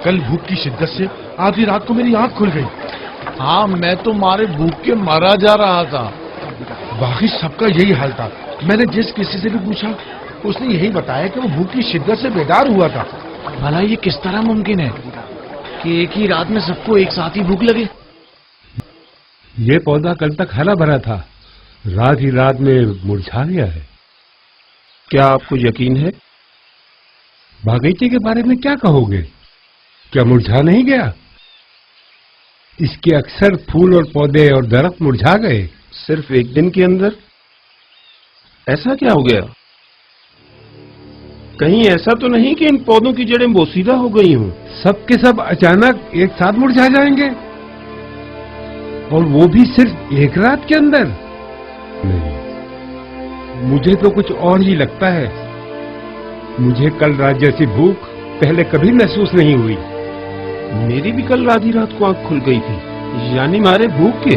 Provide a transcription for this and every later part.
کل بھوک کی شدت سے آدھی رات کو میری آنکھ کھل گئی. ہاں میں تو مارے بھوک کے مرا جا رہا تھا. باقی سب کا یہی حال تھا. میں نے جس کسی سے بھی پوچھا اس نے یہی بتایا کہ وہ بھوک کی شدت سے بیدار ہوا تھا. بھلا یہ کس طرح ممکن ہے کہ ایک ہی رات میں سب کو ایک ساتھ ہی بھوک لگے؟ یہ پودا کل تک ہرا بھرا تھا، رات ہی رات میں مرجھا گیا ہے. کیا آپ کو یقین ہے؟ باغیچے کے بارے میں کیا کہو گے؟ کیا مرجھا نہیں گیا؟ اس کے اکثر پھول اور پودے اور درخت مرجھا گئے. صرف ایک دن کے اندر؟ ایسا کیا ہو گیا؟ کہیں ایسا تو نہیں کہ ان پودوں کی جڑیں بوسیدہ ہو گئی ہوں؟ سب کے سب اچانک ایک ساتھ مرجھا جائیں گے، اور وہ بھی صرف ایک رات کے اندر؟ نہیں، مجھے تو کچھ اور ہی لگتا ہے. مجھے کل رات جیسی بھوک پہلے کبھی محسوس نہیں ہوئی. میری بھی کل آدھی رات کو آنکھ کھل گئی تھی، یعنی مارے بھوک کے.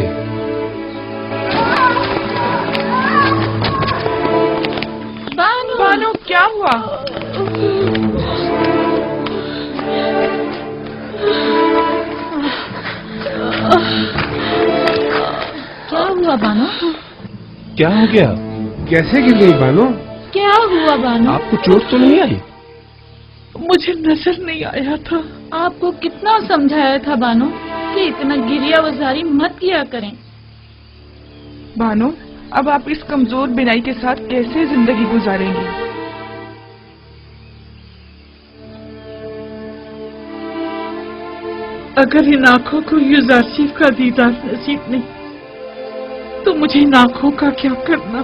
بانو کیا ہوا؟ کیا ہوا بانو؟ کیا ہو گیا؟ کیسے گر گئی بانو؟ کیا ہوا بانو؟ آپ کو چوٹ تو نہیں آئی؟ مجھے نظر نہیں آیا تھا. آپ کو کتنا سمجھایا تھا بانو کہ اتنا گریا وزاری مت کیا کریں. بانو اب آپ اس کمزور بینائی کے ساتھ کیسے زندگی گزاریں گی؟ اگر ان آنکھوں کو یوزارسیف کا دیدار نصیب نہیں تو مجھے ان آنکھوں کا کیا کرنا؟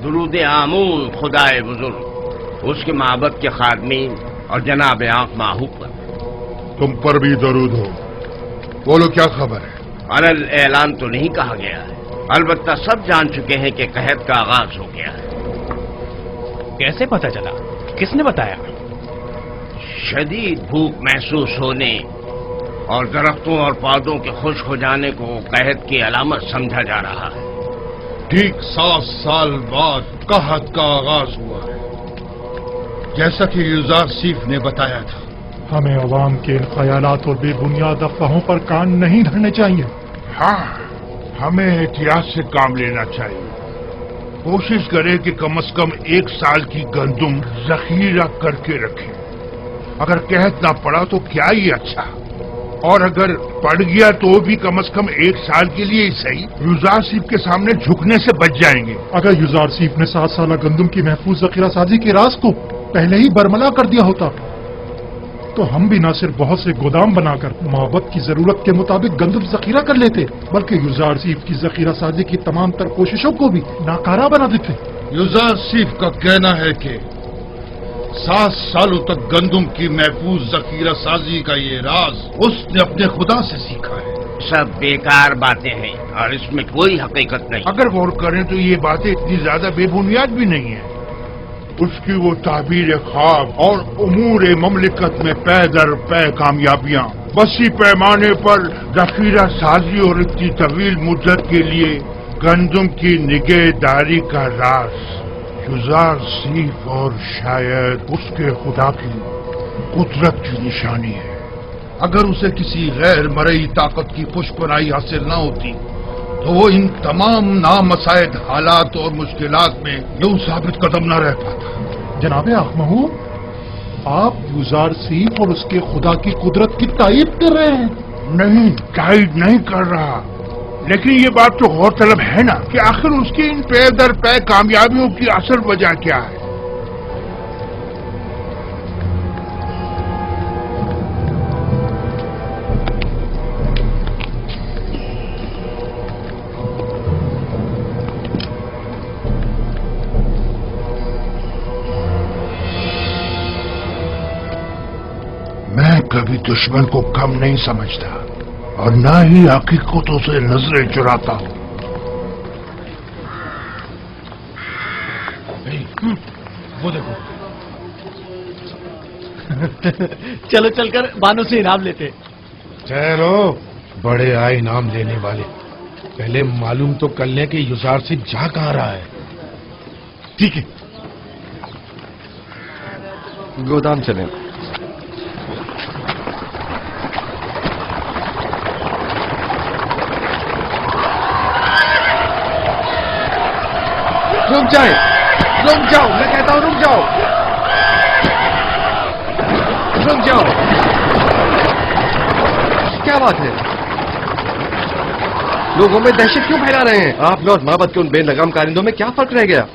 درود آمون خدائے بزرگ، اس کے معبد کے خادمین اور جناب آنکھ ماہو پر. تم پر بھی درود ہو. بولو کیا خبر ہے؟ علل اعلان تو نہیں کہا گیا ہے، البتہ سب جان چکے ہیں کہ قحط کا آغاز ہو گیا ہے. کیسے پتہ چلا؟ کس نے بتایا؟ شدید بھوک محسوس ہونے اور درختوں اور پودوں کے خشک ہو جانے کو قحط کی علامت سمجھا جا رہا ہے. ٹھیک 7 سال بعد قحط کا آغاز ہوا ہے، جیسا کہ یوزارسیف نے بتایا تھا. ہمیں عوام کے ان خیالات اور بے بنیاد افواہوں پر کان نہیں دھرنے چاہیے. ہاں، ہمیں احتیاط سے کام لینا چاہیے. کوشش کریں کہ کم از کم 1 سال کی گندم ذخیرہ کر کے رکھیں. اگر قحط نہ پڑا تو کیا ہی اچھا، اور اگر پڑ گیا تو بھی کم از کم 1 سال کے لیے ہی صحیح یوزارسیف کے سامنے جھکنے سے بچ جائیں گے. اگر یوزارسیف نے 7 سالہ گندم کی محفوظ ذخیرہ سازی کے راز کو پہلے ہی برملا کر دیا ہوتا تو ہم بھی نہ صرف بہت سے گودام بنا کر معبد کی ضرورت کے مطابق گندم ذخیرہ کر لیتے، بلکہ یوزارسیف کی ذخیرہ سازی کی تمام تر کوششوں کو بھی ناکارہ بنا دیتے. یوزارسیف کا کہنا ہے کہ 7 سالوں تک گندم کی محفوظ ذخیرہ سازی کا یہ راز اس نے اپنے خدا سے سیکھا ہے. سب بیکار باتیں ہیں اور اس میں کوئی حقیقت نہیں. اگر غور کریں تو یہ باتیں اتنی زیادہ بے بنیاد بھی نہیں ہیں. اس کی وہ تعبیر خواب اور امور مملکت میں پے در پے کامیابیاں، وسیع پیمانے پر ذخیرہ سازی اور اتنی طویل مدت کے لیے گندم کی نگہداری کا راز یوزارسیف اور شاید اس کے خدا کی قدرت کی نشانی ہے. اگر اسے کسی غیر مرئی طاقت کی پشپرائی حاصل نہ ہوتی تو وہ ان تمام نامساعد حالات اور مشکلات میں یوں ثابت قدم نہ رہ پاتا. جناب آخمہو، آپ یوزارسیف اور اس کے خدا کی قدرت کی تائید کر رہے ہیں؟ نہیں، تائید نہیں کر رہا، لیکن یہ بات تو غور طلب ہے نا کہ آخر اس کی ان پے در پے کامیابیوں کی اصل وجہ کیا ہے. कभी दुश्मन को कम नहीं समझता और ना ही हकीकतों से नजरें चुराता हूं। वो देखो। चलो चलकर बानो से इनाम लेते। चलो, बड़े आए इनाम लेने वाले। पहले मालूम तो कर लें कि युजार से जा कहाँ रहा है। ठीक है, गोदाम चलें। रुक जाओ, मैं कहता हूं रुक जाओ। क्या बात है? लोगों में दहशत क्यों फैला रहे हैं? आप और माबद के उन बेलगाम कारिंदों में क्या फर्क रह गया?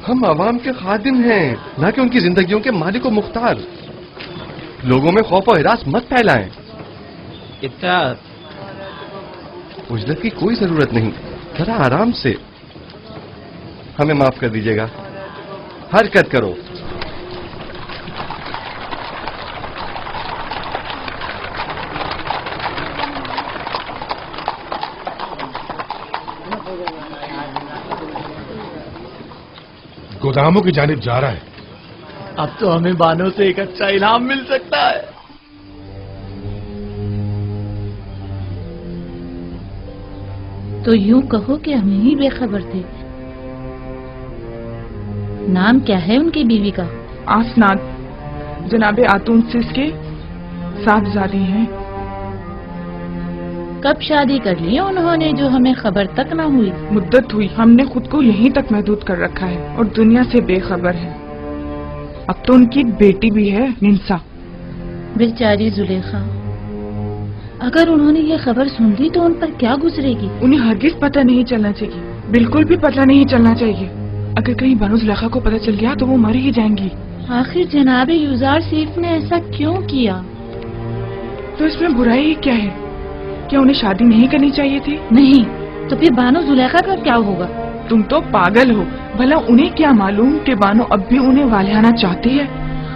हम आवाम के खादिम हैं, ना कि उनकी जिंदगियों के मालिक व मुख्तार। लोगों में खौफ और हिरास मत फैलाएं। इतना उजलत की कोई जरूरत नहीं, जरा आराम से। हमें माफ कर दीजिएगा, हरकत करो। गोदामों की जानिब जा रहा है। अब तो हमें बानो से एक अच्छा इनाम मिल सकता है। तो यूं कहो कि हम ही बेखबर थे। नाम क्या है उनकी बीवी का? आसनाद, जनाबे आतून सिस के साहबजादी हैं। कब शादी कर ली उन्होंने जो हमें खबर तक ना हुई? मुद्दत हुई, हमने खुद को यहीं तक महदूद कर रखा है और दुनिया से बेखबर है। अब तो उनकी एक बेटी भी है, निंसा। बेचारी जुलेखा, अगर उन्होंने ये खबर सुन ली तो उन पर क्या गुजरेगी? उन्हें हरगिज पता नहीं चलना चाहिए, बिल्कुल भी पता नहीं चलना चाहिए। अगर कहीं बानो जुलेखा को पता चल गया तो वो मर ही जाएंगी। आखिर जनाबे युजार सीफ ने ऐसा क्यों किया? तो इसमें बुराई ही क्या है? क्या उन्हें शादी नहीं करनी चाहिए थी? नहीं तो फिर बानो जुलेखा का क्या होगा? तुम तो पागल हो। भला उन्हें क्या मालूम कि बानो अब भी उन्हें वालियाना चाहती है?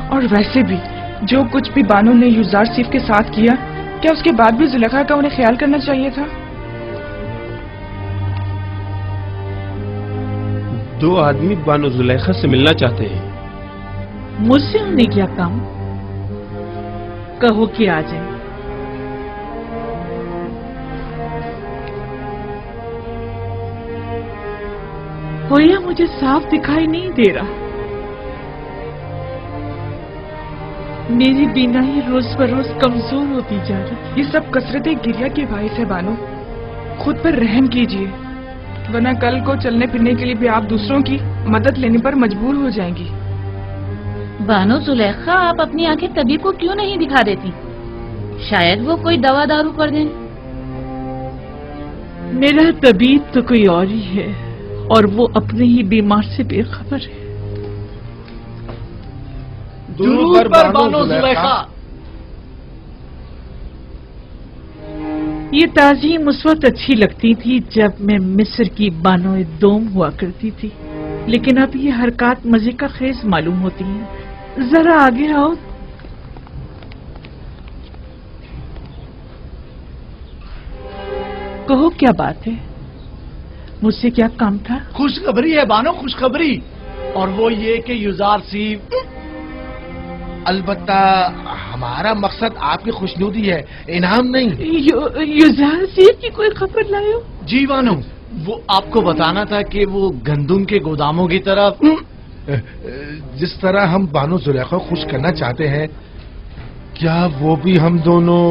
और वैसे भी जो कुछ भी बानो ने युजार सीफ के साथ किया, क्या उसके बाद भी जुलेखा का उन्हें ख्याल करना चाहिए था? दो आदमी बानो जुलेखा से मिलना चाहते हैं। मुझसे उन्हें क्या काम? कहो कि आ जाए। भैया मुझे साफ दिखाई नहीं दे रहा। मेरी बीनाई रोज बरोज कमजोर होती जा रही। ये सब कसरतें गिरिया के बाइस है बानो। खुद पर रहम कीजिए, वरना कल को चलने फिरने के लिए भी आप दूसरों की मदद लेने पर मजबूर हो जाएंगी। बानो जुलेखा, आप अपनी आंखें तबीब को क्यों नहीं दिखा देती? शायद वो कोई दवा दारू कर दें। मेरा तबीब तो कोई और ही है और वो अपने ही बीमार से बेखबर है। दुरूद पर बानो जुलेखा। ये ताज़ीम उस वक्त अच्छी लगती थी जब मैं मिस्र की बानो दोम हुआ करती थी, लेकिन अब ये हरकत मजे का खेज मालूम होती है। जरा आगे आओ। कहो क्या बात है? मुझसे क्या काम था? खुशखबरी है बानो, खुशखबरी। और वो ये कि युजार सीफ। अलबत्ता हमारा मकसद आपकी खुशनुदी है, इनाम नहीं। युजार सीफ की कोई खबर लाए हो? जी बानो, वो आपको बताना था कि वो गंदुम के गोदामों की तरफ। जिस तरह हम बानो जुलेखा को खुश करना चाहते हैं, क्या वो भी हम दोनों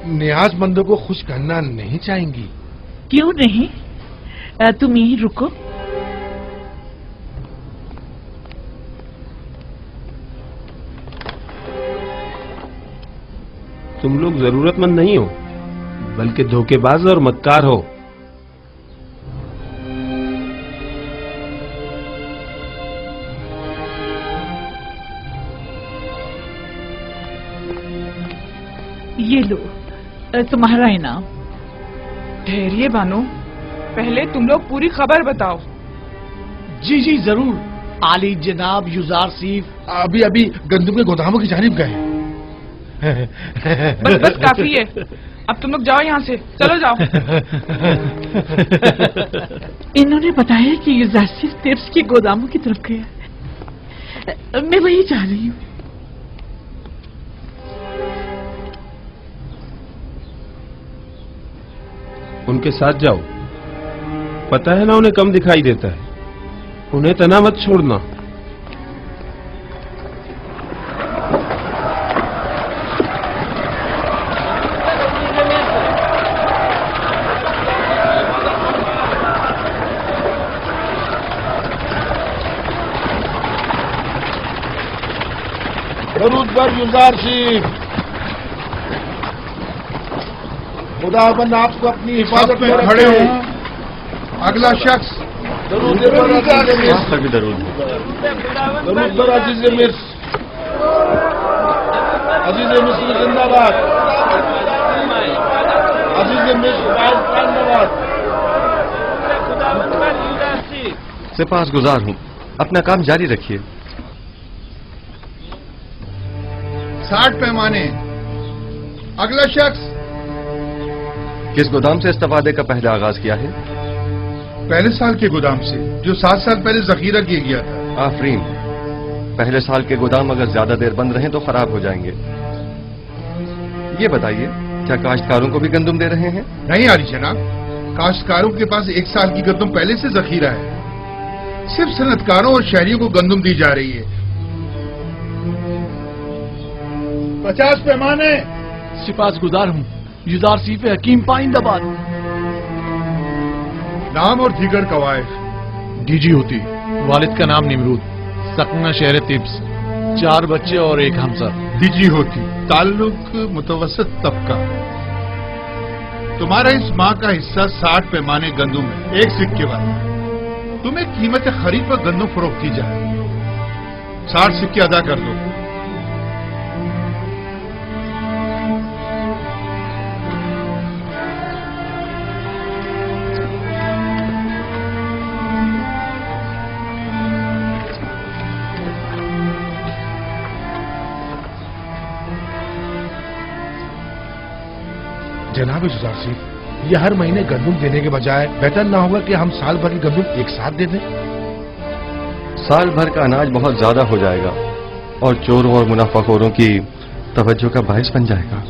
नियाजमंदों को खुश करना नहीं चाहेंगी? क्यों नहीं? तुम यहीं रुको। तुम लोग जरूरतमंद नहीं हो, बल्कि धोखेबाज और मक्कार हो। ये लो तुम्हारा इनाम। ठहरिए बानो, पहले तुम लोग पूरी खबर बताओ। जी जी जरूर। आली जनाब युजार सीफ अभी अभी गंदुम के गोदामों की जानिब गए। बस बस काफी है, अब तुम लोग जाओ यहाँ से, चलो जाओ। इन्होंने बताया कि युजारसिफ टेप्स के गोदामों की तरफ गया, मैं वही जा रही हूँ। उनके साथ जाओ, पता है ना उन्हें कम दिखाई देता है, उन्हें तना मत छोड़ना। दरूद पर युजारसिफ, खुदाबंद आपको अपनी हिफाजत में खड़े हो। अगला शख्स। दरूद पर युजारसिफ, दरूद दरूद पर अजीज मिर्स, अजीज मिस्र जिंदाबाद, अजीज मिस्र जिंदाबाद। सिपासगुजार हूँ, अपना काम जारी रखिए। 60 पैमाने। अगला शख्स। किस गोदाम से इस्तेफादे का पहला आगाज किया है? पहले साल के गोदाम से, जो 7 साल पहले जखीरा किया गया था। आफरीन, पहले साल के गोदाम अगर ज्यादा देर बंद रहें तो खराब हो जाएंगे। ये बताइए, क्या काश्तकारों को भी गंदम दे रहे हैं? नहीं आली जनाब, काश्तकारों के पास 1 साल की गंदम पहले से जखीरा है। सिर्फ सनतकारों और शहरियों को गंदम दी जा रही है। 50 पैमाने। सिपासगुजार हूँ, युजारसिफ हकीम पाइंदाबाद। नाम और दीगर कवायद। डीजी होती, वालिद का नाम निमरूद, सकना शहर तिब्स, 4 बच्चे और 1 हमसर। डीजी होती, ताल्लुक मुतवसत तबका। तुम्हारा इस माह का हिस्सा 60 पैमाने गंदम है, 1 सिक्के वाला। तुम्हें कीमत खरीद पर गंदम फरोख्त की जाए, 60 सिक्के अदा कर दो। जनाब युजारसिफ, ये हर महीने गंदम देने के बजाय बेहतर ना होगा कि हम साल भर की गंदम एक साथ दे दें? साल भर का अनाज बहुत ज्यादा हो जाएगा और चोरों और मुनाफाखोरों की तवज्जो का बायस बन जाएगा।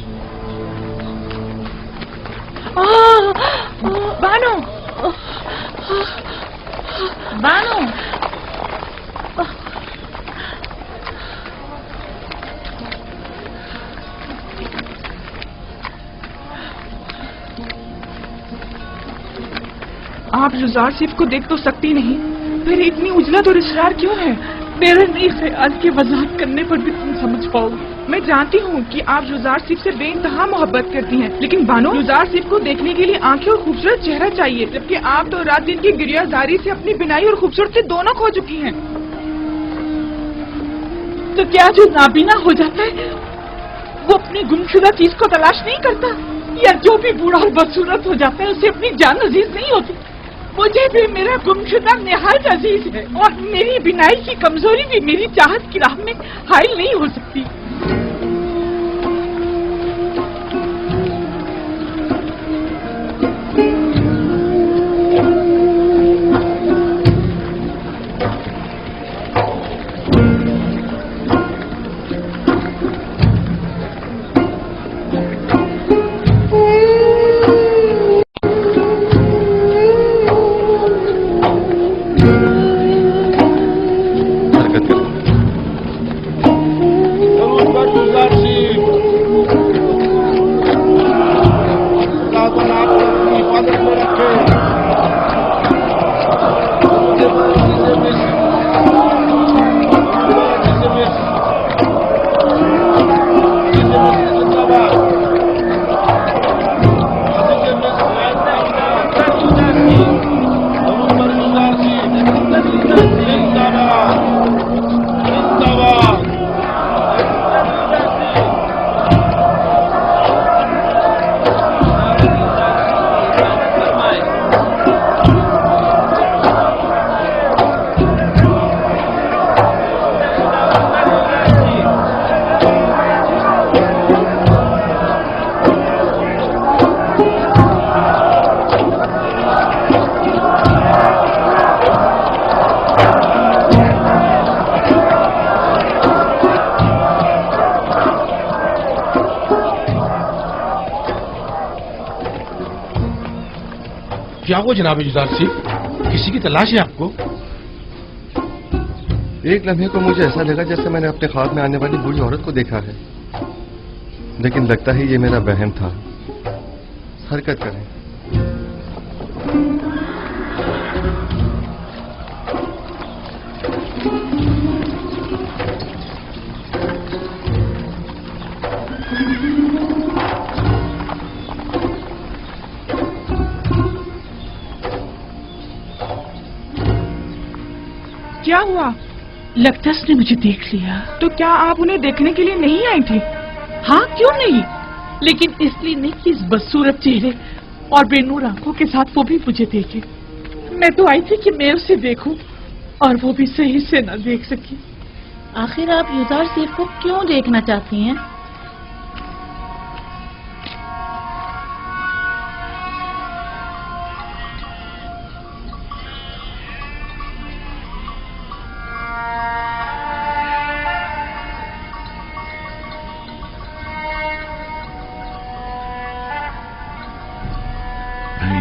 बानो, बानो, आप युजारसिफ को देख तो सकती नहीं, फिर इतनी उजलत और इसरार क्यों है? मेरा नहीं ख्याल कि वजाहत करने पर भी तुम समझ पाओगे। मैं जानती हूँ कि आप युजारसिफ से बेइंतहा मोहब्बत करती हैं, लेकिन बानो, युजारसिफ को देखने के लिए आंखें और खूबसूरत चेहरा चाहिए, जबकि आप तो रात दिन की गिरियाजारी से अपनी बिनाई और खूबसूरती दोनों खो चुकी हैं। तो क्या जो नाबीना हो जाता है वो अपनी गुमशुदा चीज को तलाश नहीं करता, या जो भी बूढ़ा और बदसूरत हो जाता है उसे अपनी जान अजीज नहीं होती? मुझे भी मेरा गुमशुदा निहायत अजीज है, और मेरी बिनाई की कमजोरी भी मेरी चाहत की राह में हाइल नहीं हो सकती। क्या हुआ जनाब जुदार सिंह? किसी की तलाश है आपको? एक लम्हे को मुझे ऐसा लगा जैसे मैंने अपने ख्वाब में आने वाली बूढ़ी औरत को देखा है, लेकिन लगता है ये मेरा वहम था। हरकत करें। क्या हुआ? लगता है उसने मुझे देख लिया। तो क्या आप उन्हें देखने के लिए नहीं आई थी? हाँ, क्यों नहीं, लेकिन इसलिए नहीं कि इस बदसूरत चेहरे और बेनूर आंखों के साथ वो भी मुझे देखे। मैं तो आई थी कि मैं उसे देखूं, और वो भी सही से न देख सकी। आखिर आप युजार सैफ को क्यों देखना चाहती हैं?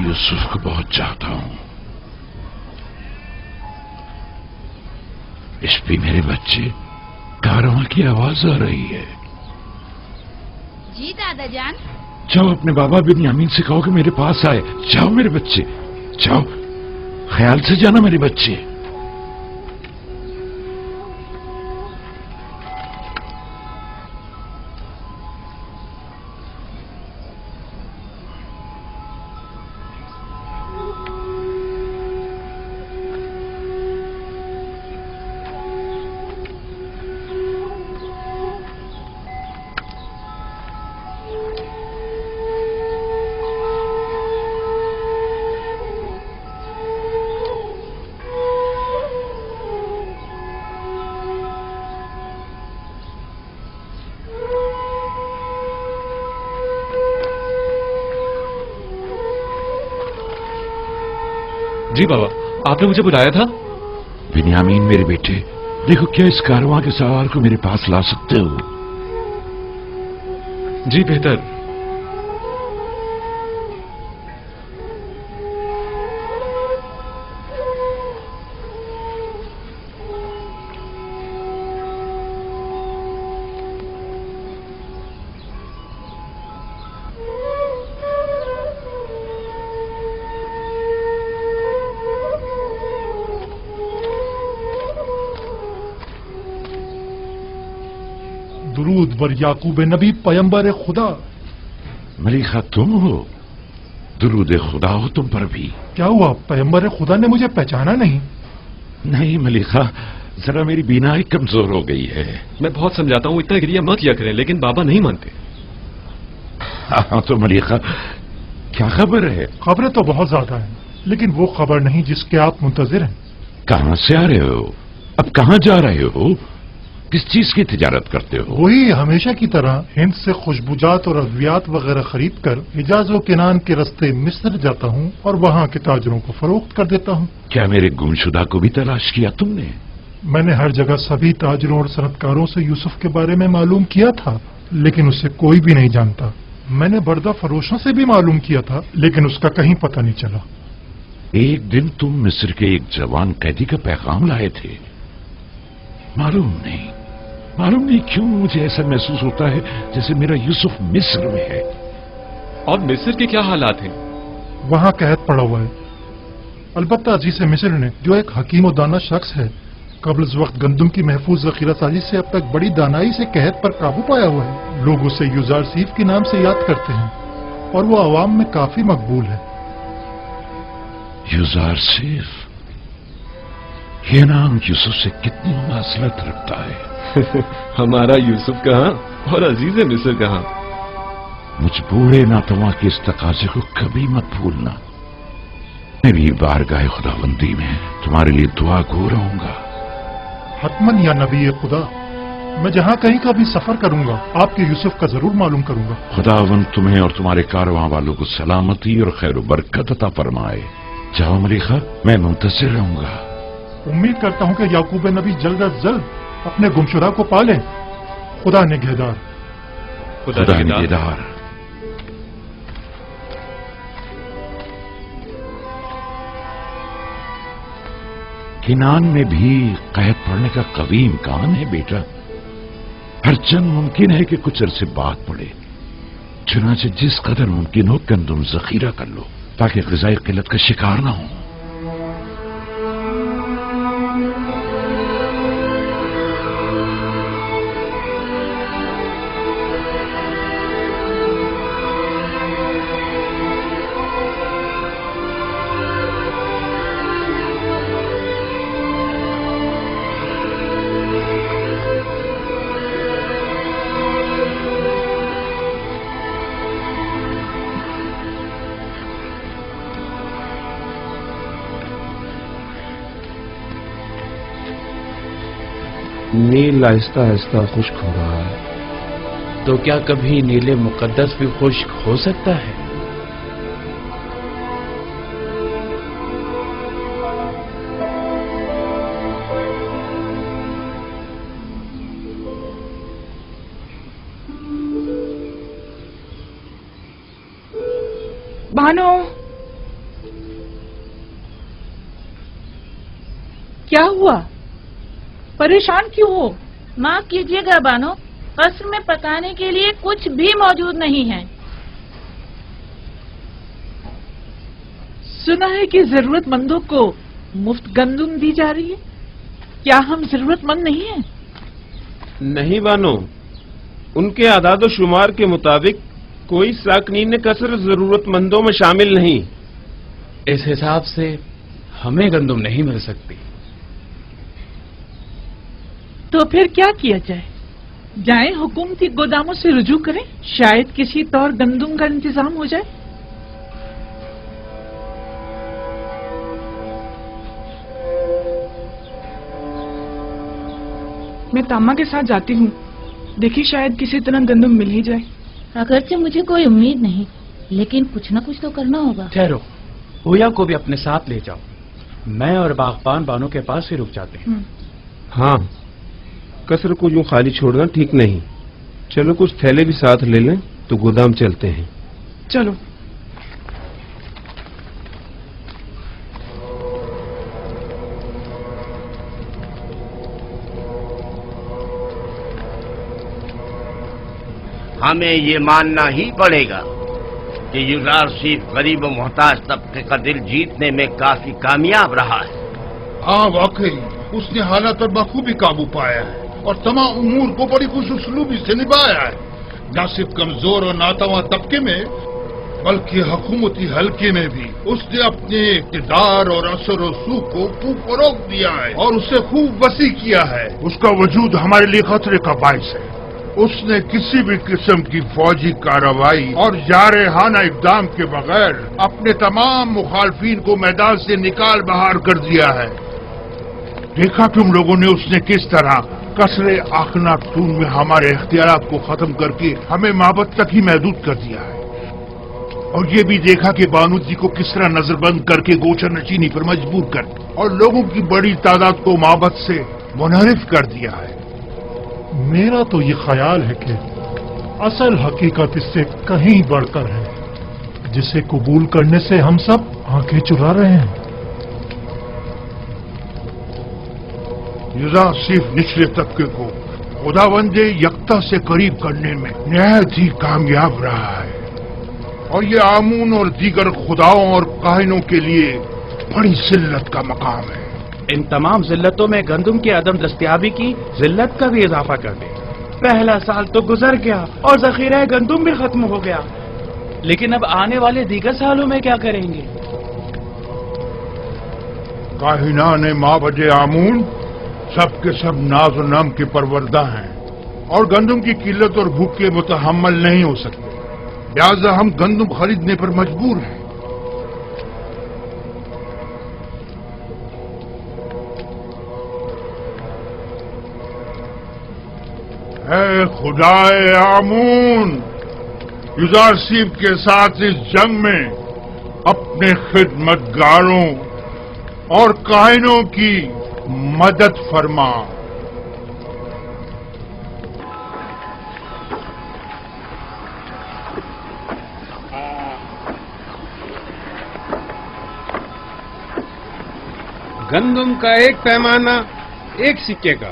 यूसुफ को बहुत चाहता हूं। इस पे मेरे बच्चे, कारवां की आवाज आ रही है। जी दादा जान। जाओ अपने बाबा बिन्यामीन से कहो कि मेरे पास आए। जाओ मेरे बच्चे, जाओ, ख्याल से जाना मेरे बच्चे। जी बाबा, आपने मुझे बुलाया था? बिन्यामीन मेरे बेटे, देखो क्या इस कारवां के सवार को मेरे पास ला सकते हो? जी बेहतर। दुरूद बर याकूब नबी पैगंबर खुदा। मलिका तुम हो? दुरूद खुदा हो तुम पर भी। क्या हुआ, पैगंबर खुदा ने मुझे पहचाना नहीं? नहीं मलिका, जरा मेरी बीनाई कमजोर हो गई है। मैं बहुत समझाता हूँ इतना गिरिया मत किया करें, लेकिन बाबा नहीं मानते। हाँ तो मलिका, क्या खबर है? खबरें तो बहुत ज्यादा हैं, लेकिन वो खबर नहीं जिसके आप मुंतजिर हैं। कहां से आ रहे हो? अब कहां जा रहे हो? किस चीज की तिजारत करते हो? वही हमेशा की तरह हिंद से खुशबूजात और अद्वियात वगैरह खरीद कर हिजाज व किनान के रास्ते मिस्र जाता हूँ और वहाँ के ताजरों को फरोख्त कर देता हूँ। क्या मेरे गुमशुदा को भी तलाश किया तुमने? मैंने हर जगह सभी ताजरों और सनतकारों से यूसुफ के बारे में मालूम किया था, लेकिन उसे कोई भी नहीं जानता। मैंने बर्दा फरोशों से भी मालूम किया था, लेकिन उसका कहीं पता नहीं चला। एक दिन तुम मिस्र के एक जवान कैदी का पैगाम लाए थे। मालूम नहीं क्यों मुझे ऐसा महसूस होता है जैसे मेरा यूसुफ मिस्र में है। और मिस्र के क्या हालात हैं? वहां कैद पड़ा हुआ है। अलबत्ता अजीज मिस्र ने, जो एक हकीम और दाना शख्स है, कब्ल इस वक्त गंदम की महफूज जखीरा साजी से अब तक बड़ी दानाई से कहत पर काबू पाया हुआ है। लोग उसे युजार सीफ के नाम से याद करते हैं और वो आवाम में काफी मकबूल है। युजार सीफ, ये नाम यूसुफ से कितनी मुमासलत रखता है। हमारा यूसुफ कहाँ और अजीज मिस्र कहाँ? मुझ बूढ़े नातवा के इस तकाजे को कभी मत भूलना। मैं भी बारगाह खुदाबंदी में तुम्हारे लिए दुआ गो रहूंगा। हतमन या नबी खुदा, मैं जहाँ कहीं का भी सफर करूंगा आपके यूसुफ का जरूर मालूम करूंगा। खुदावंद तुम्हें और तुम्हारे कारवां वालों को सलामती और खैर बरकत अता फरमाए। जाओ मलिका, मैं मुंतजिर रहूंगा। उम्मीद करता हूँ कि याकूब नबी जल्द अज जल्द अपने गुमशुदा को पालें। खुदा निगहदार। खुदा निगहदार। किनान में भी कैद पड़ने का कभी इम्कान है बेटा। हरचंद मुमकिन है कि कुछ अरसे बाद पड़े। चुनाचे जिस कदर मुमकिन हो गंदम जखीरा कर लो ताकि ग़िज़ाई किल्लत का शिकार ना हो। नील आहिस्ता आहिस्ता खुश्क हो रहा है। तो क्या कभी नीले मुकद्दस भी खुश्क हो सकता है? भानु, क्या हुआ? परेशान क्यों हो? माफ कीजिएगा बानो, कस्र में पकाने के लिए कुछ भी मौजूद नहीं है। सुना है कि जरूरतमंदों को मुफ्त गंदम दी जा रही है। क्या हम जरूरतमंद नहीं हैं? नहीं बानो, उनके आदाद शुमार के मुताबिक कोई साकनीन कसर जरूरतमंदों में शामिल नहीं। इस हिसाब से हमें गंदम नहीं मिल सकती। तो फिर क्या किया जाए? जाएं हुकूमती गोदामों से रुजू करें, शायद किसी तौर गंदम का इंतजाम हो जाए। मैं तामा के साथ जाती हूँ, देखिए शायद किसी तरह गंदम मिल ही जाए। अगरचे मुझे कोई उम्मीद नहीं, लेकिन कुछ न कुछ तो करना होगा। ठहरो, हुया को भी अपने साथ ले जाओ। मैं और बागबान बानो के पास ही रुक जाते हैं। हाँ, कसर को यूं खाली छोड़ना ठीक नहीं। चलो कुछ थैले भी साथ ले लें तो गोदाम चलते हैं। चलो। हमें ये मानना ही पड़ेगा कि यूज़रशिप गरीब व मोहताज तबके का दिल जीतने में काफी कामयाब रहा है। हाँ वाकई उसने हालात पर बखूबी काबू पाया है और तमाम उमूर को बड़ी खुशउस्लूबी से निभाया है। न सिर्फ कमजोर और नातवा तबके में बल्कि हुकूमती हल्के में भी उसने अपने इक़्तिदार और असर और सूख को खूब फरोग दिया है और उसे खूब वसी किया है। उसका वजूद हमारे लिए खतरे का बाइस है। उसने किसी भी किस्म की फौजी कार्रवाई और जारहाना इक़दाम के बगैर अपने तमाम मुखालफीन को मैदान से निकाल बाहर कर दिया है। देखा तुम लोगों ने उसने किस तरह कसरे आखनातून में हमारे इख्तियारात को खत्म करके हमें माबद तक ही महदूद कर दिया है। और ये भी देखा कि बानू जी को किस तरह नजरबंद करके गोचर नशीनी पर मजबूर कर और लोगों की बड़ी तादाद को माबद से मुनहरिफ कर दिया है। मेरा तो ये ख्याल है कि असल हकीकत इससे कहीं बढ़कर है, जिसे कबूल करने से हम सब आंखें चुरा रहे हैं। यूज़रशिप निचले तबके को खुदावंदे यकता से करीब करने में निहायत ही कामयाब रहा है और ये आमून और दीगर खुदाओं और काहिनों के लिए बड़ी जिल्लत का मकाम है। इन तमाम जिल्लतों में गंदम की अदम दस्तयाबी की जिल्लत का भी इजाफा कर दे। पहला साल तो गुजर गया और जखीरा गंदम भी खत्म हो गया, लेकिन अब आने वाले दीगर सालों में क्या करेंगे? काहिनान माबद आमून सब के सब नाज और नम के परवरदा हैं और गंदम की किल्लत और भूख के मुतहम्मल नहीं हो सकते, लिहाजा हम गंदम खरीदने पर मजबूर हैं। ऐ खुदाए आमून, यूज़रशिप के साथ इस जंग में अपने खिदमतगारों और काहिनों की मदद फरमा। गंदुम का एक पैमाना 1 सिक्के का।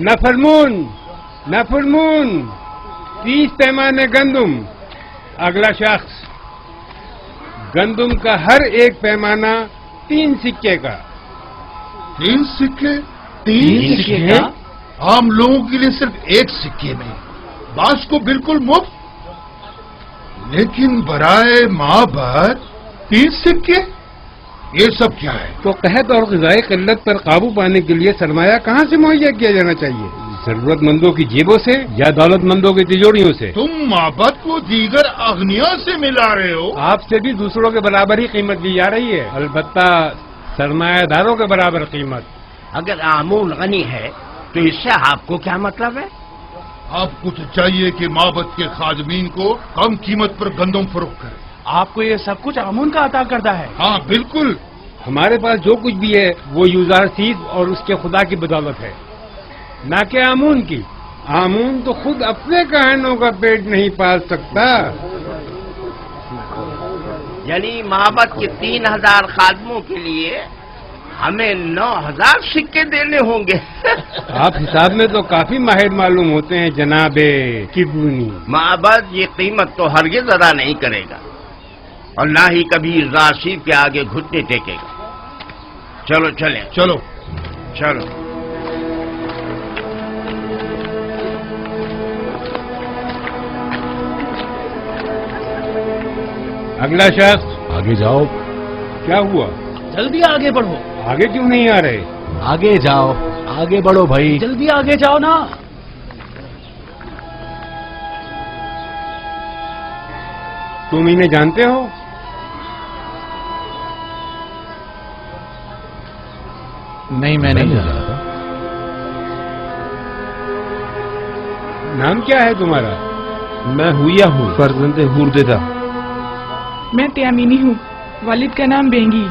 नफरमून, नफरमून, 30 पैमाने गंदुम। अगला शख्स, गंदुम का हर एक पैमाना 3 सिक्के का। 3 सिक्के? 3 सिक्के? आम लोगों के लिए सिर्फ 1 सिक्के में, बास को बिल्कुल मुफ्त। लेकिन बराए माबद 3 सिक्के? ये सब क्या है? तो कहत और ग़िज़ाई क़िल्लत पर काबू पाने के लिए सरमाया कहाँ से मुहैया किया जाना चाहिए? जरूरतमंदों की जेबों से या दौलतमंदों की तिजोरियों से? तुम माबद को दीगर अग्निया से मिला रहे हो। आपसे भी दूसरों के बराबर ही कीमत दी जा रही है, अलबत्ता सरमायादारों के बराबर कीमत। अगर आमून गनी है तो इससे आपको क्या मतलब है? आपको तो चाहिए कि माबद के खादमीन को कम कीमत पर गंदम फरोख्त करें। आपको ये सब कुछ आमून का अता करता है? हाँ बिल्कुल। हमारे पास जो कुछ भी है वो यूज़ारसीस और उसके खुदा की बदौलत है, ना कि आमून की। आमून तो खुद अपने कहनों का पेट नहीं पाल सकता। यानी माबद के 3000 खादमों के लिए हमें 9000 सिक्के देने होंगे। आप हिसाब में तो काफी माहिर मालूम होते हैं जनाबे किबूनी। माबद ये कीमत तो हरगिज़ अदा नहीं करेगा और ना ही कभी राशिद के आगे घुटने टेकेगा। चलो चलें। चलो चलो। अगला शख्स, आगे जाओ। क्या हुआ? जल्दी आगे बढ़ो। आगे क्यों नहीं आ रहे? आगे जाओ, आगे बढ़ो भाई। जल्दी आगे जाओ ना। तुम इन्हें जानते हो? नहीं, मैं नहीं जानता। नाम क्या है तुम्हारा? मैं हुआ हूँ, फर्जंदे हुरदेदा। मैं त्यामीनी हूँ, वालिद का नाम बेंगी।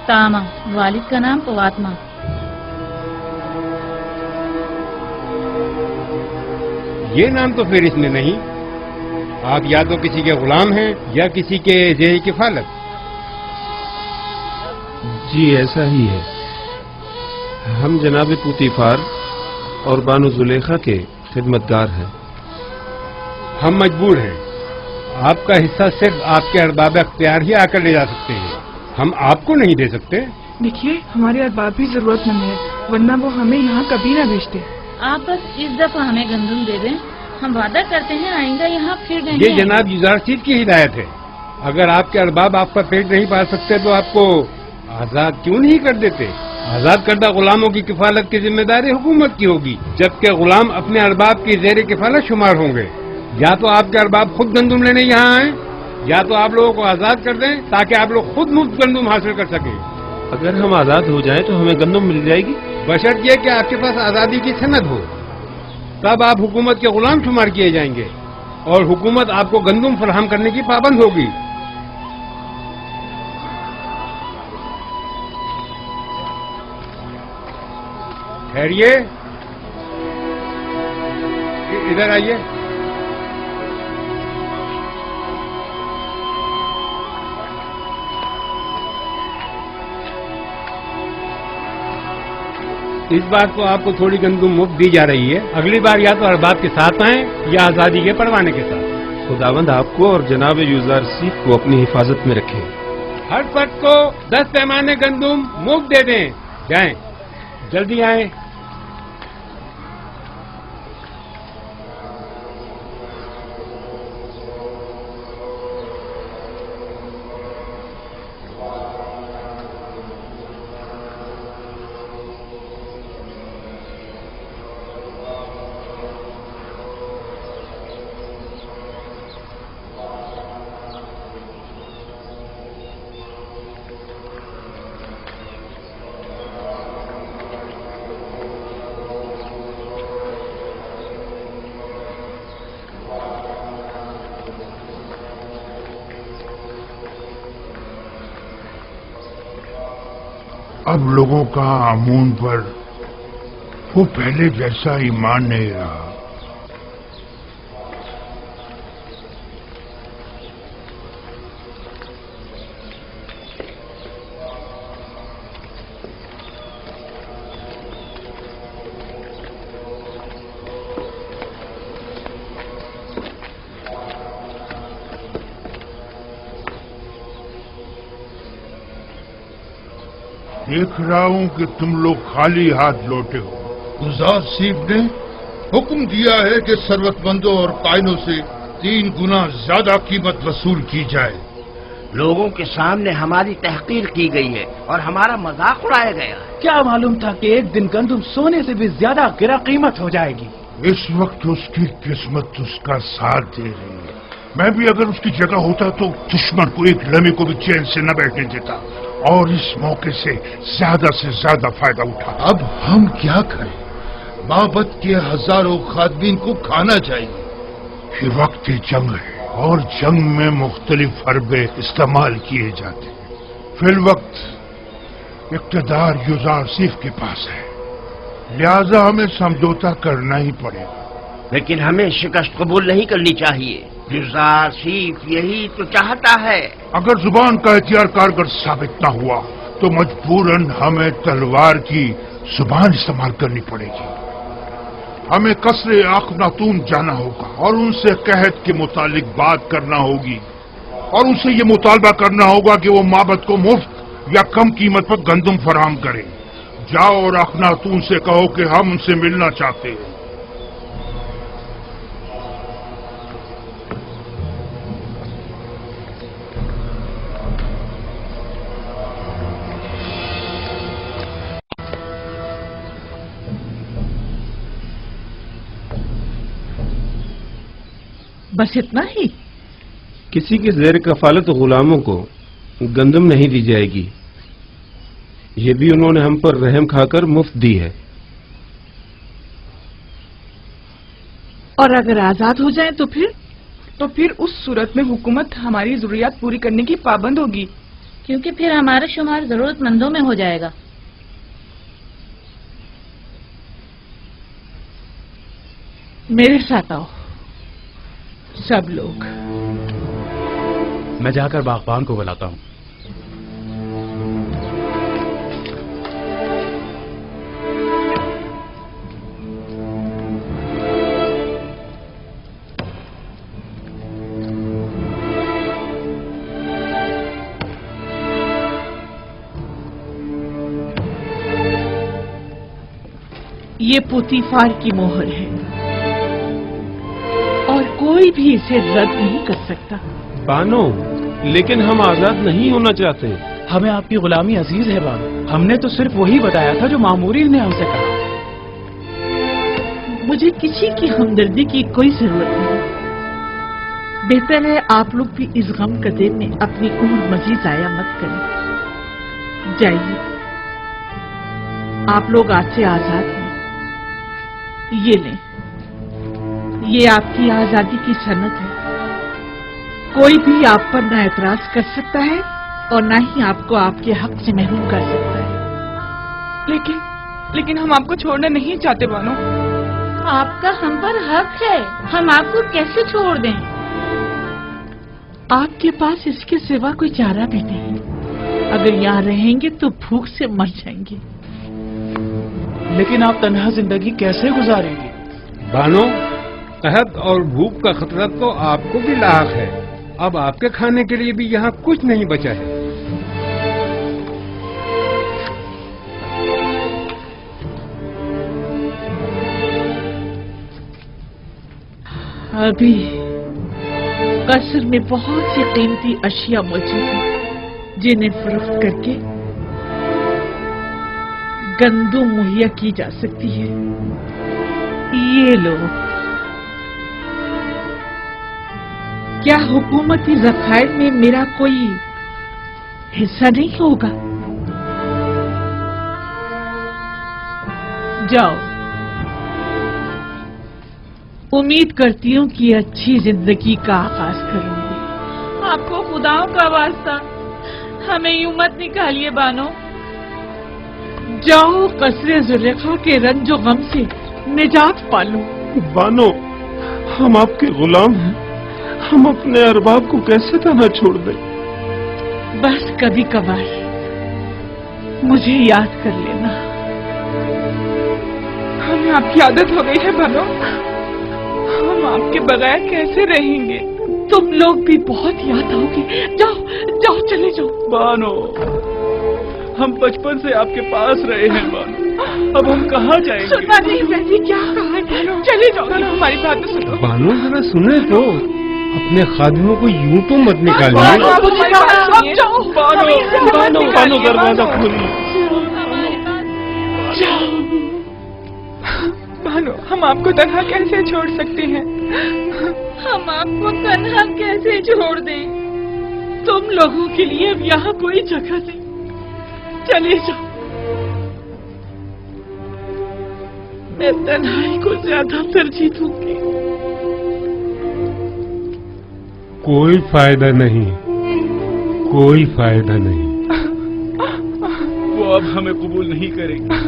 तामा, वालिद का नाम पवात्मा। ये नाम तो फिर इसमें नहीं। आप या तो किसी के गुलाम हैं या किसी के जेर किफालत। जी ऐसा ही है। हम जनाब पुतीफार और बानो जुलेखा के खिदमतगार हैं। हम मजबूर हैं। आपका हिस्सा सिर्फ आपके अरबाब अख्तियार ही आकर ले जा सकते हैं, हम आपको नहीं दे सकते। देखिए, हमारे अरबाब भी जरूरतमंद है, वरना वो हमें यहाँ कभी ना भेजते। आप बस इस दफा हमें गंदुम दे दें, हम वादा करते हैं आइंदा यहाँ फिर ये रहेंगे। जनाब यूज़ारसीस की हिदायत है। अगर आपके अरबाब आपका पेट नहीं पाल सकते तो आपको आजाद क्यों नहीं कर देते? आजाद करदा गुलामों की किफालत की जिम्मेदारी हुकूमत की होगी, जबकि गुलाम अपने अरबाब की जेर किफालत शुमार होंगे। या तो आपके अरबाब खुद गंदुम लेने यहाँ आए, या तो आप लोगों को आजाद कर दें ताकि आप लोग खुद मुफ्त गंदुम हासिल कर सकें। अगर हम आजाद हो जाएं तो हमें गंदम मिल जाएगी, बशर्त ये कि आपके पास आजादी की सनद हो, तब आप हुकूमत के गुलाम शुमार किए जाएंगे और हुकूमत आपको गंदुम फराहम करने की पाबंद होगी। ठहरिए, इधर आइए। इस बार तो आपको थोड़ी गंदुम मुफ्त दी जा रही है, अगली बार या तो अरबाब के साथ आएं या आजादी के परवाने के साथ। खुदावंद आपको और जनाब यूज़ारसीस को अपनी हिफाजत में रखें। हर फर्द को 10 पैमाने गंदुम मुफ्त दे दें। जाएं, जल्दी आएं। अब लोगों का आमून पर وہ پہلے جیسا ایمان نہیں رہا. دیکھ رہا ہوں کہ تم لوگ خالی ہاتھ لوٹے ہو. گزار سیف نے حکم دیا ہے کہ ثروت مندوں اور قائنوں سے 3 گنا زیادہ قیمت وصول کی جائے. لوگوں کے سامنے ہماری تحقیر کی گئی ہے اور ہمارا مذاق اڑایا گیا ہے. کیا معلوم تھا کہ ایک دن گندم سونے سے بھی زیادہ گرا قیمت ہو جائے گی. اس وقت اس کی قسمت اس کا ساتھ دے رہی ہے. میں بھی اگر اس کی جگہ ہوتا تو دشمن کو ایک لمحے کو بھی چین سے نہ بیٹھنے دیتا اور اس موقع سے زیادہ فائدہ اٹھا. اب ہم کیا کریں؟ بابت کے ہزاروں خادمین کو کھانا چاہیے. یہ وقت جنگ ہے اور جنگ میں مختلف حربے استعمال کیے جاتے ہیں. فی الوقت اقتدار یوزار سیف کے پاس ہے، لہذا ہمیں سمجھوتا کرنا ہی پڑے گا. لیکن ہمیں شکست قبول نہیں کرنی چاہیے. یوزار سیف یہی تو چاہتا ہے. اگر زبان کا اختیار کارگر ثابت نہ ہوا تو مجبوراً ہمیں تلوار کی زبان استعمال کرنی پڑے گی. ہمیں قصر اخناتون جانا ہوگا اور ان سے قحط کے متعلق بات کرنا ہوگی اور ان سے یہ مطالبہ کرنا ہوگا کہ وہ معبد کو مفت یا کم قیمت پر گندم فراہم کریں. جاؤ اور اخناتون سے کہو کہ ہم ان سے ملنا چاہتے ہیں. بس اتنا ہی؟ کسی کے زیر کفالت غلاموں کو گندم نہیں دی جائے گی. یہ بھی انہوں نے ہم پر رحم کھا کر مفت دی ہے. اور اگر آزاد ہو جائیں تو پھر اس صورت میں حکومت ہماری ضروریات پوری کرنے کی پابند ہوگی، کیونکہ پھر ہمارا شمار ضرورت مندوں میں ہو جائے گا. میرے ساتھ آؤ سب لوگ. میں جا کر باغبان کو بلاتا ہوں. یہ پوتیفار کی مہر ہے اور کوئی بھی اسے رد نہیں کر سکتا. بانو، لیکن ہم آزاد نہیں ہونا چاہتے. ہمیں آپ کی غلامی عزیز ہے بانو. ہم نے تو صرف وہی بتایا تھا جو مامورین نے ہم سے کہا. مجھے کسی کی ہمدردی کی کوئی ضرورت نہیں. بہتر ہے آپ لوگ بھی اس غم کے دن میں اپنی عمر مزید ضائع مت کریں. جائیے، آپ لوگ آج سے آزاد ہیں. یہ لیں، یہ آپ کی آزادی کی سند ہے. کوئی بھی آپ پر نہ اعتراض کر سکتا ہے اور نہ ہی آپ کو آپ کے حق سے محروم کر سکتا ہے. لیکن ہم آپ کو چھوڑنا نہیں چاہتے بانو. آپ کا ہم پر حق ہے، ہم آپ کو کیسے چھوڑ دیں؟ آپ کے پاس اس کے سوا کوئی چارہ بھی نہیں. اگر یہاں رہیں گے تو بھوک سے مر جائیں گے. لیکن آپ تنہا زندگی کیسے گزاریں گے؟ بانو، قحط اور بھوک کا خطرہ تو آپ کو بھی لاحق ہے. اب آپ کے کھانے کے لیے بھی یہاں کچھ نہیں بچا ہے. ابھی قصر میں بہت سی قیمتی اشیاء موجود ہیں جنہیں فروخت کر کے گندم مہیا کی جا سکتی ہے. یہ لو. کیا حکومتی ذخائر میں میرا کوئی حصہ نہیں ہوگا؟ جاؤ. امید کرتی ہوں کہ اچھی زندگی کا آغاز کروں گی. آپ کو خداؤں کا واسطہ ہمیں یوں مت نکالیے بانو. जाओ कसरे जुलेखा के रंजो गम से निजात पालो। बानो, हम आपके गुलाम हैं, हम अपने अरबाब को कैसे तन्हा छोड़ दें? बस कभी कभार मुझे याद कर लेना। हमें आपकी आदत हो गई है बानो, हम आपके बगैर कैसे रहेंगे? तुम लोग भी बहुत याद आओगे। जाओ जाओ चले जाओ। बानो, हम बचपन से आपके पास रहे हैं बानो, अब हम कहाँ जाएंगे? सुना नहीं मैंने क्या कहा है? चले जाओ। हमारी बात तो सुनो। बानो जरा सुने तो, अपने खादिमों को यूं तो मत निकालिए। बानो दरवाजा खोलिए। बानो, हम आपको तन्हा कैसे छोड़ सकते हैं? हम आपको तन्हा कैसे छोड़ दें? तुम लोगों के लिए अब यहाँ कोई जगह नहीं, चले जाओ। मैं तन्हाई को ज्यादा तरजीह दूंगी। कोई फायदा नहीं, कोई फायदा नहीं। वो अब हमें कबूल नहीं करेंगे,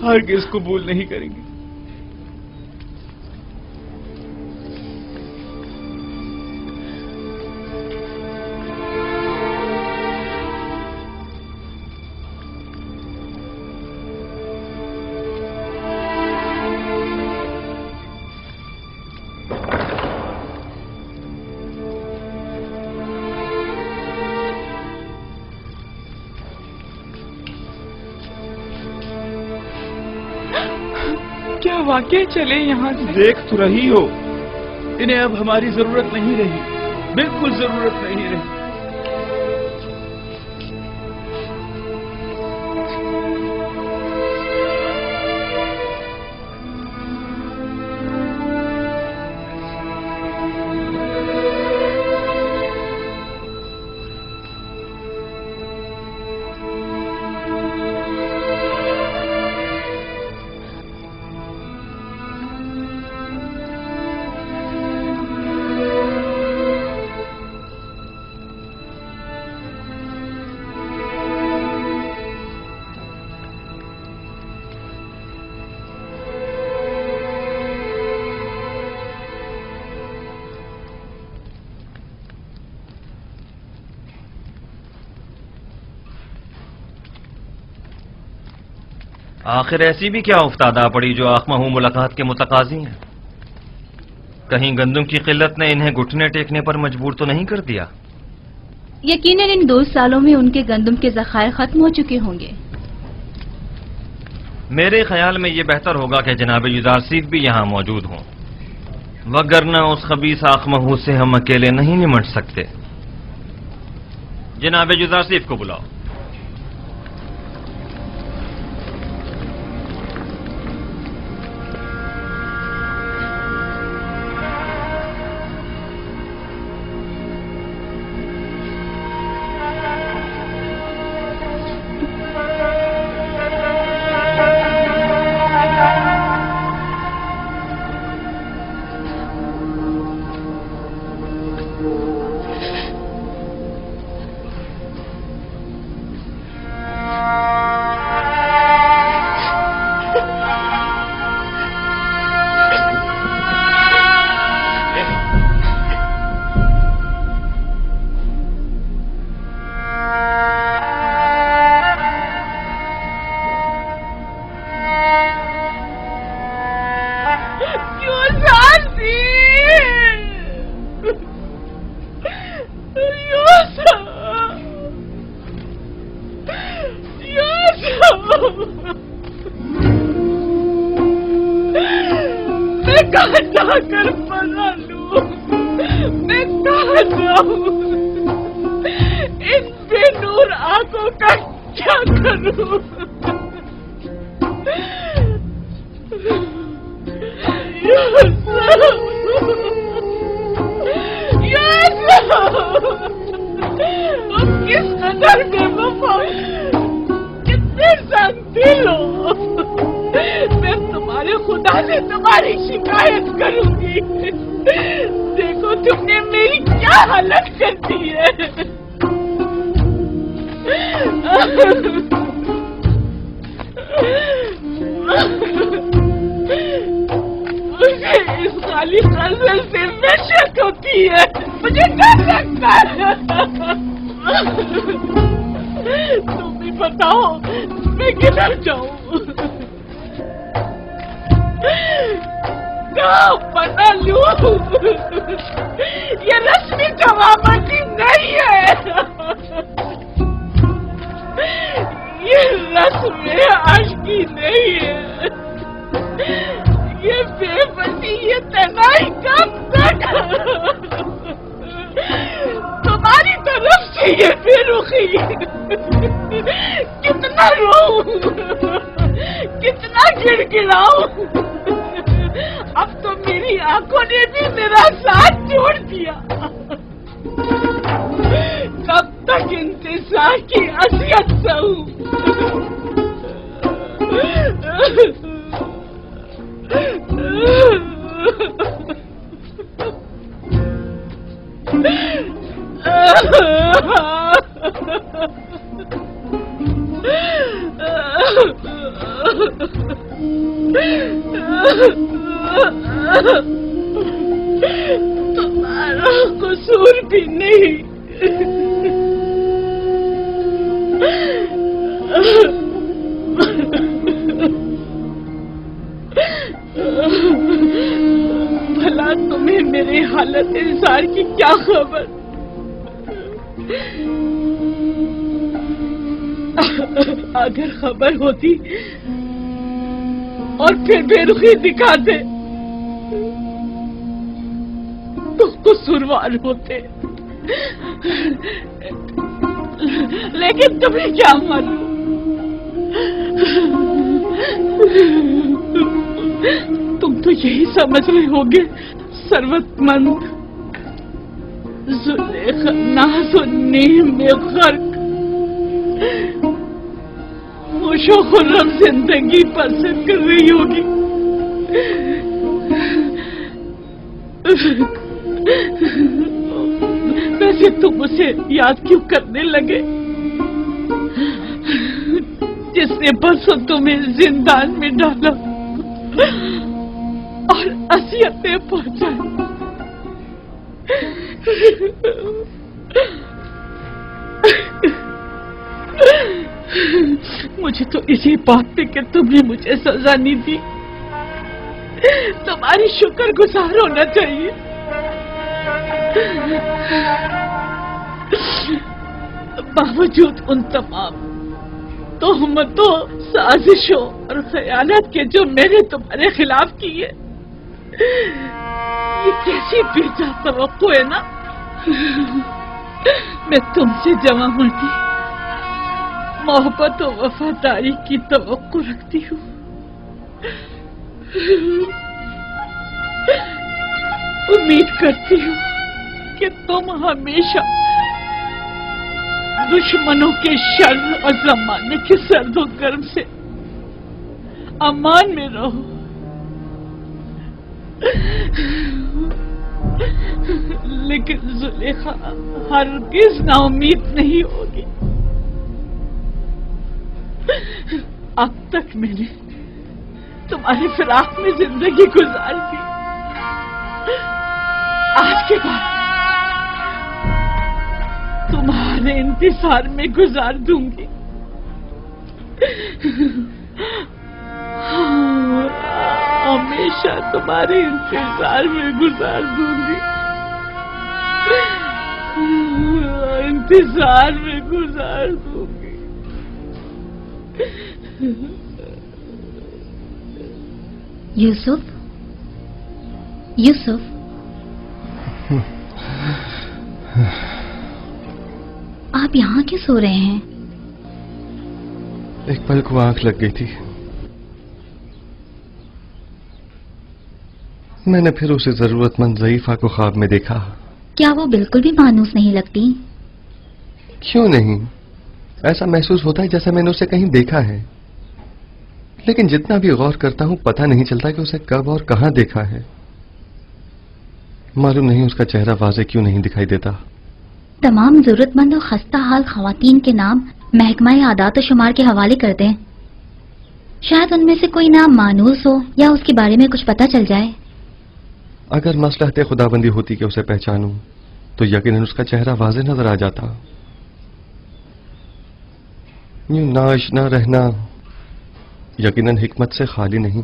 हरगिज़ कबूल नहीं करेंगे। क्या वाकई चले यहाँ से? देख तो रही हो, इन्हें अब हमारी जरूरत नहीं रही, बिल्कुल जरूरत नहीं रही। आखिर ऐसी भी क्या उफ्तादा पड़ी जो आखमहू मुलाकात के मुतकाजी हैं? कहीं गंदम की किल्लत ने इन्हें घुटने टेकने पर मजबूर तो नहीं कर दिया? यकीनन इन 2 सालों में उनके गंदम के ज़खायर खत्म हो चुके होंगे। मेरे ख्याल में ये बेहतर होगा कि जनाब युदारसीफ भी यहाँ मौजूद हों, वगरना उस खबीस आखमहू से हम अकेले नहीं निमट सकते। जनाब युदारसीफ को बुलाओ। मैं कहाँ जाकर पना लूं? मैं कहाँ जाऊं? इन बेनूर आंखों का क्या करूं? तुम किस कदर बेवफा, कितने संगदिल हो। मैं तुम्हारे खुदा से तुम्हारी शिकायत करूंगी। देखो तुमने मेरी क्या हालत कर दी है। होती है, मुझे डर लगता है। तुम भी बताओ मैं किधर जाऊं? कहाँ पता लूं? ये रस्मी जवाबी नहीं है, ये रस्म आशिकी नहीं है, ये बेबसी, ये तनाई कब तक? तुम्हारी तरफ से ये बेरुखी, कितना रोऊं, कितना गिड़गिड़ाऊं, अब तो मेरी आंखों ने भी मेरा साथ छोड़ दिया। कब तक इंतजार की असियत सहूं? तुम्हारा कसूर भी नहीं। भला तुम्हें मेरे हालत इंसान की क्या खबर? अगर खबर होती और फिर बेरुखी दिखाते तो कसूरवार होते, लेकिन तुम्हें क्या मालूम, तुम तो यही समझ रहे होगे सर्वतमंद जुलेखा नाज़ो नीम में गर्क खुशो खुर्रम जिंदगी बसर कर रही होगी। वैसे तुम उसे याद क्यों करने लगे जिसने परसों तुम्हें जिंदान में डाला और असियतें पहुंचाई? मुझे तो इसी बात पे कि तुमने मुझे सजा नहीं दी तुम्हारी शुक्रगुजार होना चाहिए। बावजूद उन तमाम तोहमतों, साजिशों और खयानत के जो मैंने तुम्हारे खिलाफ की है, ये कैसी बेजा तवक्को है ना। मैं तुमसे जमा मर्दी, मोहब्बत और वफादारी की तवक्को रखती हूँ। उम्मीद करती हूँ कि तुम हमेशा दुश्मनों के शर और जमाने के सर्दो गर्म से अमान में रहो। लेकिन जुलेखा हरगिज नाउम्मीद नहीं होगी। अब तक मैंने तुम्हारी फिराक में जिंदगी गुजारी थी, आज के बाद तुम्हारे इंतजार में गुजार दूंगी। हमेशा तुम्हारे इंतजार में गुजार दूंगी, इंतजार में गुजार दूंगी। यूसुफ, यूसुफ, आप यहाँ क्यों सो रहे हैं? एक पल को आंख लग गई थी। मैंने फिर उसे जरूरतमंद ज़ईफा को ख्वाब में देखा। क्या वो बिल्कुल भी मानूस नहीं लगती? क्यों नहीं, ऐसा महसूस होता है जैसे मैंने उसे कहीं देखा है, लेकिन जितना भी गौर करता हूं पता नहीं चलता कि उसे कब और कहां देखा है। मालूम नहीं उसका चेहरा वाज़े क्यों नहीं दिखाई देता। तमाम जरूरतमंद और खस्ता हाल खवातीन के नाम महकमा आदात शुमार के हवाले कर दें, शायद उनमें से कोई नाम मानूस हो या उसके बारे में कुछ पता चल जाए। अगर मसलहत खुदाबंदी होती कि उसे पहचानूं तो यकीनन उसका चेहरा वाज़ेह नजर आ जाता। यूं नाआशना रहना यकीनन हिकमत से खाली नहीं।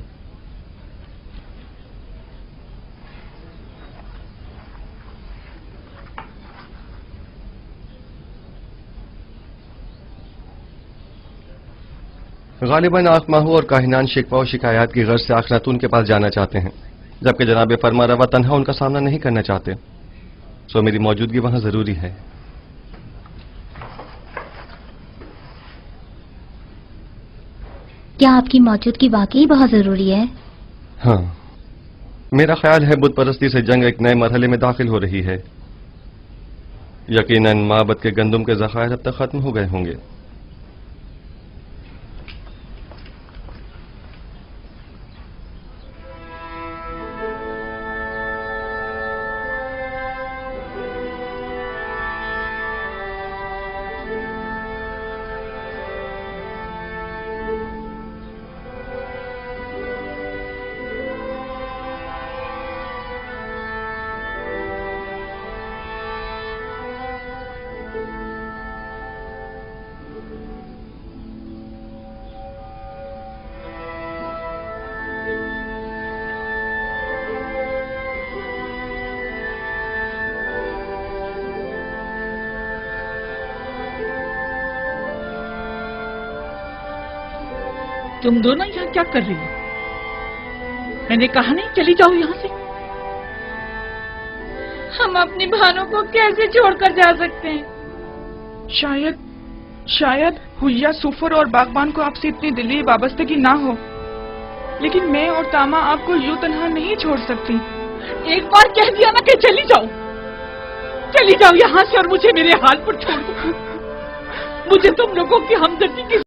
गालिबन आखमाहू और काहिनान शिकवा और शिकायत की गर्ज से आखनातून के पास जाना चाहते हैं, जबकि जनाब फरमा रवा तन्हा उनका सामना नहीं करना चाहते। सो मेरी मौजूदगी वहां जरूरी है। क्या आपकी मौजूदगी वाकई बहुत जरूरी है? हाँ, मेरा ख्याल है बुत परस्ती से जंग एक नए मरहले में दाखिल हो रही है। यकीनन माबद के गंदुम के ज़खायर अब तक खत्म हो गए होंगे। तुम दोनों यहाँ क्या कर रही हो? मैंने कहा नहीं चली जाओ यहाँ से। हम अपनी बहनों को कैसे छोड़कर जा सकते हैं? शायद हुइया, सुफर और बागबान को आपसे इतनी दिली वाबस्तगी ना हो, लेकिन मैं और तामा आपको यूं तन्हा नहीं छोड़ सकती। एक बार कह दिया ना कि चली जाओ यहाँ से और मुझे मेरे हाल पर छोड़ दो। मुझे तुम लोगों की हमदर्दी की